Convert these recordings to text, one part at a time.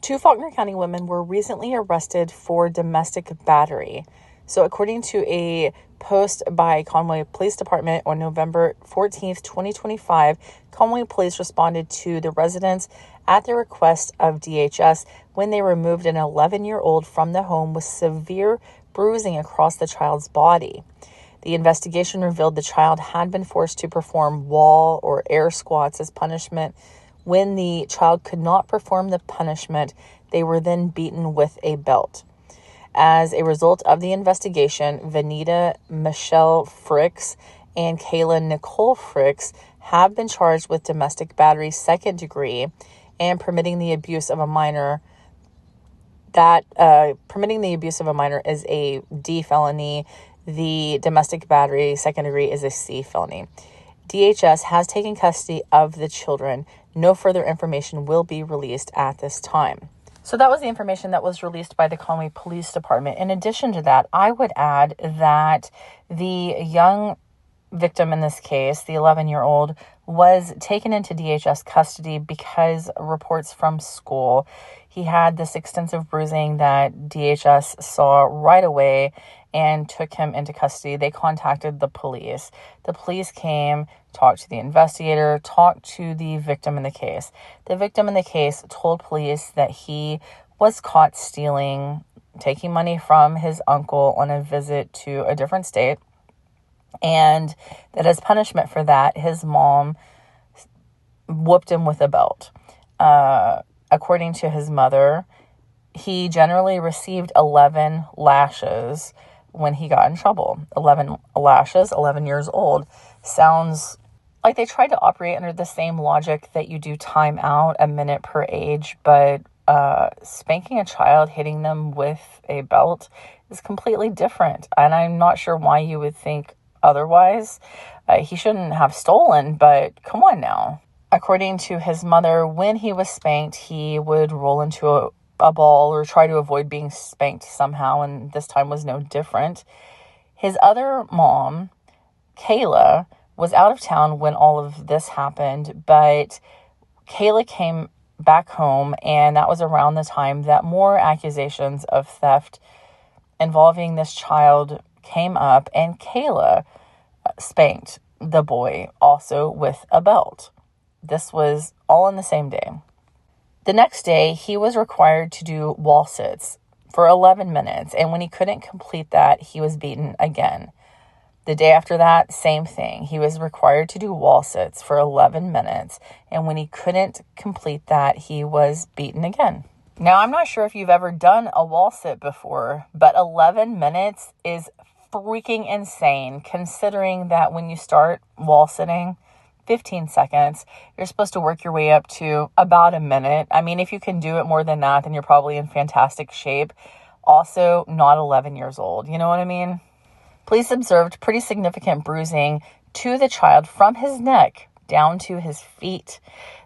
Two Faulkner County women were recently arrested for domestic battery. So according to a post by Conway Police Department on November 14th, 2025, Conway Police responded to the residents at the request of DHS when they removed an 11-year-old from the home with severe bruising across the child's body. The investigation revealed the child had been forced to perform wall or air squats as punishment. When the child could not perform the punishment, they were then beaten with a belt. As a result of the investigation, Vanita Michelle Fricks and Kayla Nicole Fricks have been charged with domestic battery second degree and permitting the abuse of a minor. Permitting the abuse of a minor is a D felony. The domestic battery second degree is a C felony. DHS has taken custody of the children. No further information will be released at this time. So that was the information that was released by the Conway Police Department. In addition to that, I would add that the young victim in this case, the 11-year-old, was taken into DHS custody because reports from school, he had this extensive bruising that DHS saw right away and took him into custody. They contacted the police. The police came, talked to the investigator, talked to the victim in the case. The victim in the case told police that he was caught stealing, taking money from his uncle on a visit to a different state, and that as punishment for that, his mom whooped him with a belt. According to his mother, he generally received 11 lashes when he got in trouble. 11 lashes, 11 years old. Sounds like they tried to operate under the same logic that you do time out, a minute per age, but spanking a child, hitting them with a belt is completely different. And I'm not sure why you would think otherwise. He shouldn't have stolen, but come on now. According to his mother, when he was spanked, he would roll into a ball or try to avoid being spanked somehow, and this time was no different. His other mom, Kayla, was out of town when all of this happened, but Kayla came back home, and that was around the time that more accusations of theft involving this child came up, and Kayla spanked the boy also with a belt. This was all in the same day. The next day, he was required to do wall sits for 11 minutes, and when he couldn't complete that, he was beaten again. The day after that, same thing. He was required to do wall sits for 11 minutes, and when he couldn't complete that, he was beaten again. Now, I'm not sure if you've ever done a wall sit before, but 11 minutes is freaking insane, considering that when you start wall sitting, 15 seconds, you're supposed to work your way up to about a minute. I mean, if you can do it more than that, then you're probably in fantastic shape. Also, not 11 years old. You know what I mean? Police observed pretty significant bruising to the child from his neck down to his feet.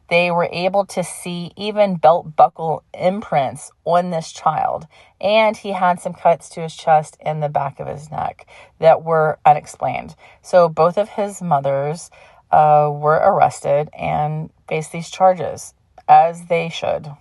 They were able to see even belt buckle imprints on this child. And he had some cuts to his chest and the back of his neck that were unexplained. So both of his mothers were arrested and faced these charges, as they should.